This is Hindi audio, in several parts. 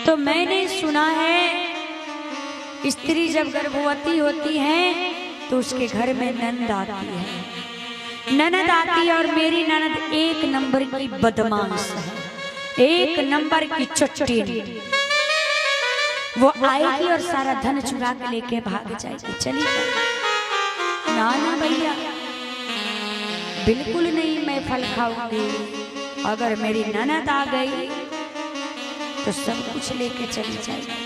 तो मैंने सुना है स्त्री जब गर्भवती होती है तो उसके घर में ननद आती है, ननद आती है और मेरी ननद एक नंबर की बदमाश है, एक नंबर की चट्टी। वो आएगी और सारा धन चुरा के लेके भाग जाएगी, चली जाएगी। ना ना भैया, बिल्कुल नहीं, मैं फल खाऊंगी। अगर मेरी ननद आ गई तो सब कुछ लेके चली जाएगी।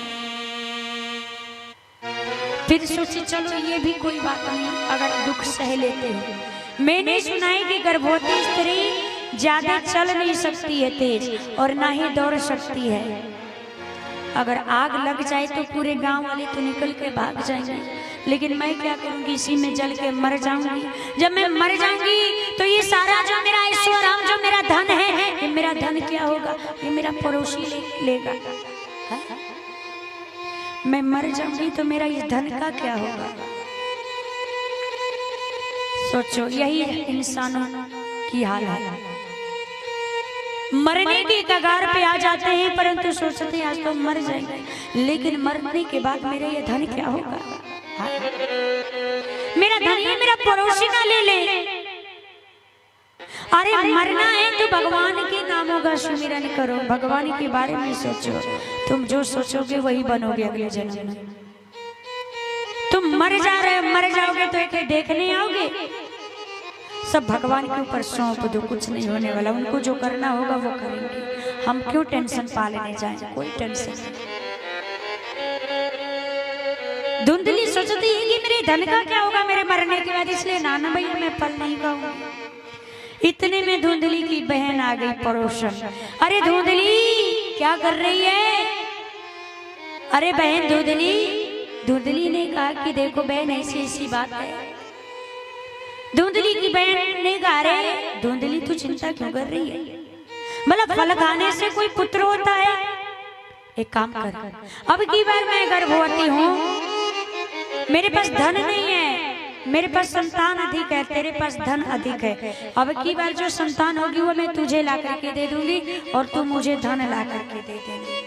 फिर सोची चलो ये भी कोई बात नहीं, अगर दुख सह लेते हो। मैंने सुना है कि गर्भवती स्त्री ज्यादा चल नहीं सकती है तेज, और ना ही दौड़ सकती है। अगर आग लग जाए तो पूरे गांव वाले तो निकल के भाग जाएंगे, लेकिन मैं क्या करूंगी, इसी में जल के मर जाऊंगी। जब मैं मर जाऊंगी तो ये सारा जो मेरा ऐश्वर्य, जो मेरा धन है, ये मेरा धन क्या होगा, ये मेरा पड़ोसी लेगा। मैं मर जाऊंगी तो मेरा ये धन का क्या होगा। सोचो, यही इंसानों की हाल है। मरने की कगार पे आ जाते हैं, परंतु सोचते हैं आज तो मर जाएंगे, लेकिन मरने के बाद मेरा ये धन क्या होगा। मेरा धन ये मेरा पड़ोसी ना ले ले। अरे मरना है तो भगवान के नामों का सुमिरन करो, भगवान के बारे में सोचो। तुम जो सोचोगे वही बनोगे अगले जन्म में। तुम मर जा रहे हो, मर जाओगे तो एक देखने आओगे। सब भगवान के ऊपर सौंप दो, कुछ नहीं होने वाला। उनको जो करना होगा वो करेंगे। हम क्यों टेंशन पालने जाएं, कोई टेंशन नहीं। धुंधली सोचती है कि मेरे धन का क्या होगा मेरे मरने के बाद, इसलिए नाना भैया मैं फल नहीं खाऊंगी। इतने में धुंधली की बहन आ गई पड़ोसन। अरे धुंधली क्या कर रही है। अरे बहन धुंधली, धुंधली ने कहा कि देखो बहन ऐसी ऐसी बात है। धुंधली की बहन ने कहा रे धुंधली तू चिंता क्यों कर रही है, मतलब फल खाने से कोई पुत्र होता है। एक काम कर, अब की बार मैं गर्भवती हूँ, मेरे पास धन नहीं है, मेरे पास संतान अधिक है, तेरे पास धन अधिक है। अब की बार जो संतान होगी वो मैं तुझे ला करके दे दूंगी और तू मुझे धन ला करके दे देंगे।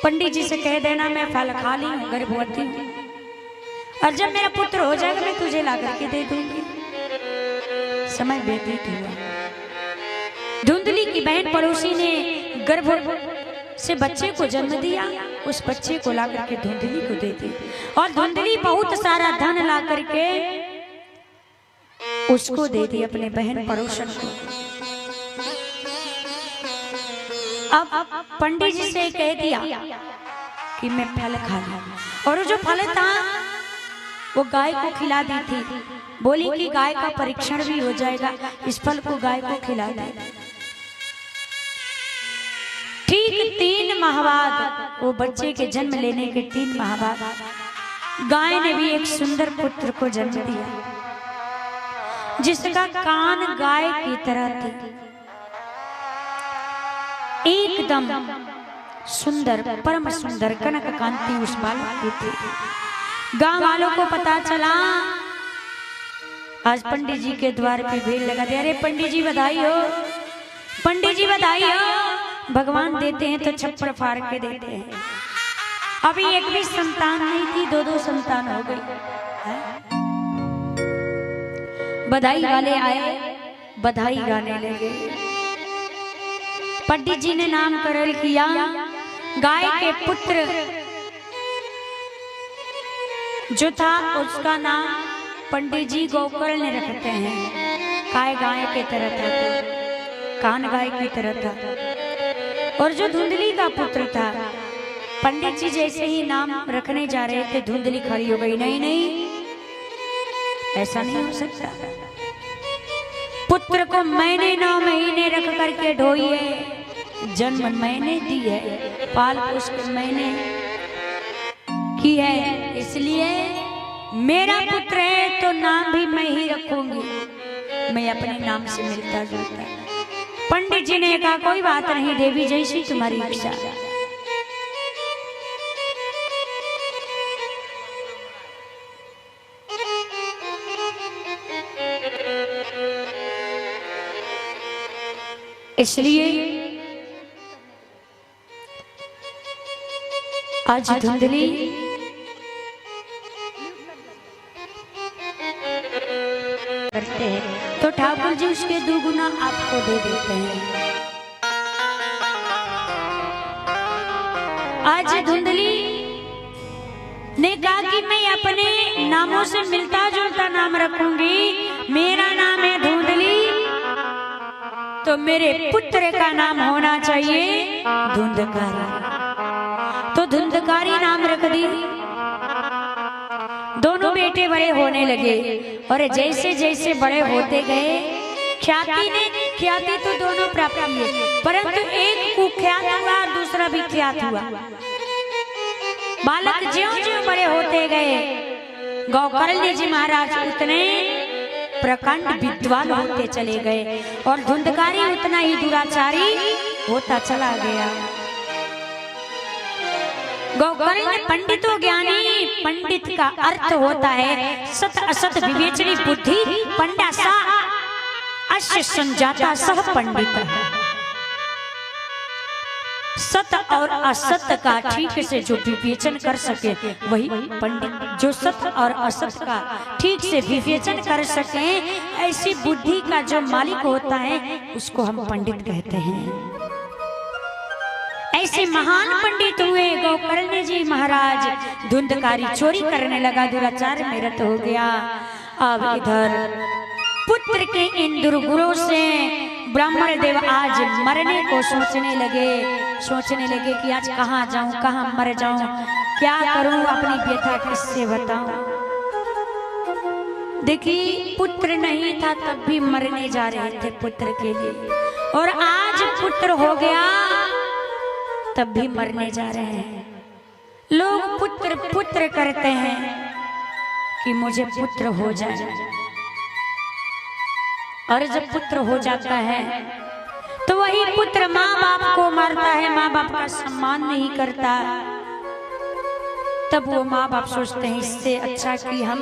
पंडित जी से कह देना मैं फल खा ली हूँ, गर्भवती हूँ, और जब मेरा पुत्र हो जाएगा मैं तुझे ला करके दे दूंगी। समय व्यतीत हुआ। धुंधली की बहन पड़ोसी ने गर्भ से बच्चे को जन्म दिया, उस बच्चे को ला करके धुंधली को दे दी, और धुंधली बहुत सारा धन ला करके उसको दे दी, अपने बहन पड़ोसन को। अब पंडित जी से कह दिया कि मैं फल खा लूं, और जो फल था वो गाय को खिला दी थी। बोली कि गाय का परीक्षण भी हो जाएगा, इस फल को गाय को खिला दे। ठीक 3 माह बाद, वो बच्चे के जन्म लेने के 3 माह बाद, गाय ने भी एक सुंदर पुत्र को जन्म दिया, जिसका कान गाय की तरह थी, एकदम सुंदर, परम सुंदर, कनक कांति उस बालक की थी। गांव वालों को पता चला। आज पंडित जी के द्वार पे भीड़ लगा दी। अरे पंडित जी बधाई हो, पंडित जी बधाई हो। भगवान देते हैं तो छप्पर फाड़ के देते हैं। अभी एक भी संतान नहीं थी, 2-2 संतान हो गई। बधाई वाले आए, बधाई गाने लगे। पंडित जी ने नामकरण किया। गाय के पुत्र जो था उसका नाम पंडित जी गोकर्ण ने रखते हैं। काय गाय की तरह था, कान गाय की तरह था। और जो धुंधली का पुत्र था, पंडित जी जैसे ही नाम रखने जा रहे थे, धुंधली खड़ी हो गई। नहीं नहीं, ऐसा नहीं हो सकता। पुत्र को मैंने 9 महीने रख करके ढोई है, जन्म मैंने दी है, पाल पोष मैंने की है, इसलिए मेरा पुत्र है तो नाम भी मैं ही रखूंगी। मैं अपने नाम से मिलता जुलता। पंडित जी ने कहा कोई बात नहीं देवी, जैसी तुम्हारी इच्छा। इसलिए आज धुंधली करते हैं तो ठाकुर जी उसके दुगुना आपको दे देते हैं। आज धुंधली ने कहा कि मैं अपने नामों से मिलता जुलता नाम रखूंगी। मेरा नाम है धुंधली, तो मेरे पुत्र का नाम होना चाहिए धुंधकारी। तो धुंधकारी नाम रख दी। दोनों बेटे बड़े होने लगे और जैसे जैसे बड़े होते गए ख्याति तो दोनों प्राप्त किए, परंतु एक कुख्यात हुआ और दूसरा भी ख्यात हुआ। बालक ज्यों-ज्यों बड़े होते गए गौकर्ण जी महाराज उतने प्रकांड विद्वान होते चले गए और धुंधकारी उतना ही दुराचारी होता चला गया। गौकर्ण पंडितो ज्ञानी, पंडित का अर्थ होता है सत असत विवेचनी बुद्धि, पंडा सा अश्य संजाता सह पंडित। सत और असत का ठीक से जो विवेचन कर सके वही पंडित। जो सत और असत का ठीक से विवेचन कर सके, ऐसी बुद्धि का जो मालिक होता है उसको हम पंडित कहते हैं। ऐसे महान पंडित हुए गौकर्ण जी महाराज। धुंधकारी चोरी करने लगा, दुराचार में रत हो गया। अब इधर पुत्र के इन दुर्गुणों से ब्राह्मण देव आज मरने को सोचने लगे कि आज कहाँ जाऊं, कहाँ मर जाऊं, क्या करूं, अपनी व्यथा किससे बताऊं। देखिए पुत्र नहीं था तब भी मरने जा रहे थे पुत्र के लिए, और आज पुत्र हो गया तब भी मरने जा रहे हैं। लोग पुत्र पुत्र करते हैं कि मुझे पुत्र हो जाए, और जब पुत्र हो जाता है तो वही पुत्र माँ बाप को मारता है, माँ बाप का सम्मान नहीं करता। तब वो माँ बाप सोचते हैं इससे अच्छा कि हम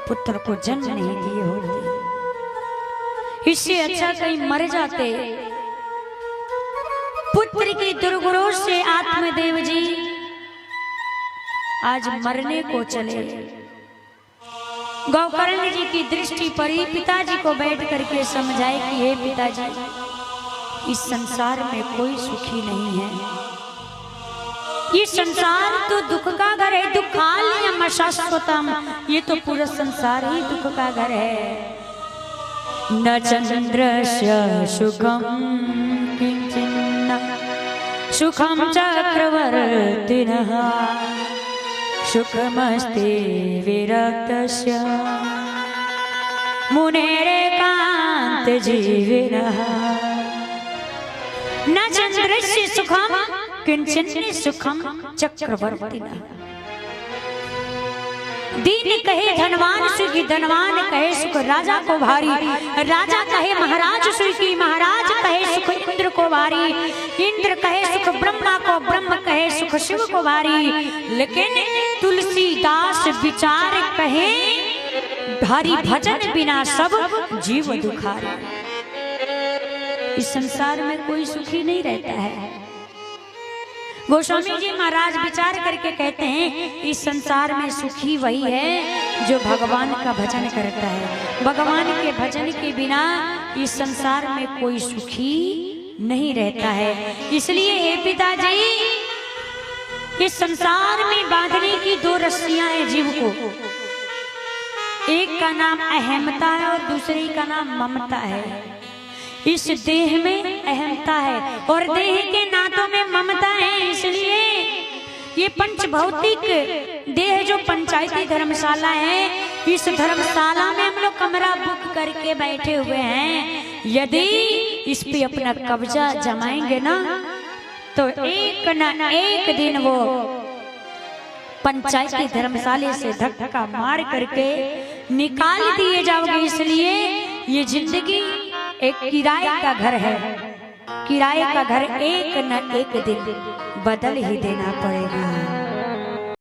पुत्र को जन्म नहीं दिए होते, इससे अच्छा कहीं मर जाते। पुत्र की दुर्गुणों से आत्मदेव जी आज मरने को चले। गौकर्ण जी की दृष्टि पड़ी, पिताजी को बैठ करके समझाए कि हे पिताजी, इस संसार में कोई सुखी नहीं है। ये संसार तो दुख का घर है, दुखालयम शाश्वतम। ये तो पूरा संसार ही दुख का घर है। न चंद्रस्य सुखम किंचिन्न सुखम चक्रवर्तिनः सुखमस्ति विरक्तस्य मुनेरेकान्त जीविनः। न चंद्रस्य सुखम किंचिन्न सुखम चक्रवर्तिनः। दीन कहे धनवान सुखी, धनवान कहे सुख राजा को भारी, राजा कहे महाराज सुखी, महाराज कहे सुख इंद्र को भारी, इंद्र कहे सुख ब्रह्मा को, ब्रह्म कहे सुख शिव को भारी। लेकिन तुलसीदास विचार कहे भारी भजन बिना सब जीव दुखारी। इस संसार में कोई सुखी नहीं रहता है। गोस्वामी जी महाराज विचार करके कहते हैं इस संसार में सुखी वही है जो भगवान का भजन करता है। भगवान के भजन के बिना इस संसार में कोई सुखी नहीं रहता है। इसलिए हे पिताजी, इस संसार में बांधने की दो रस्सियां हैं जीव को। एक का नाम अहमता है और दूसरे का नाम ममता है। इस देह में अहमता है और देह के नातों में ममता है। इसलिए ये पंच भौतिक देह जो पंचायती धर्मशाला है, इस धर्मशाला में हम लोग कमरा बुक करके बैठे हुए हैं। यदि इस पे अपना कब्जा जमाएंगे ना तो एक न एक दिन वो पंचायती धर्मशाले से धक्का मार करके निकाल दिए जाओगे। इसलिए ये जिंदगी एक किराए का घर है। किराए का घर एक न एक दिन बदल ही देना पड़ेगा।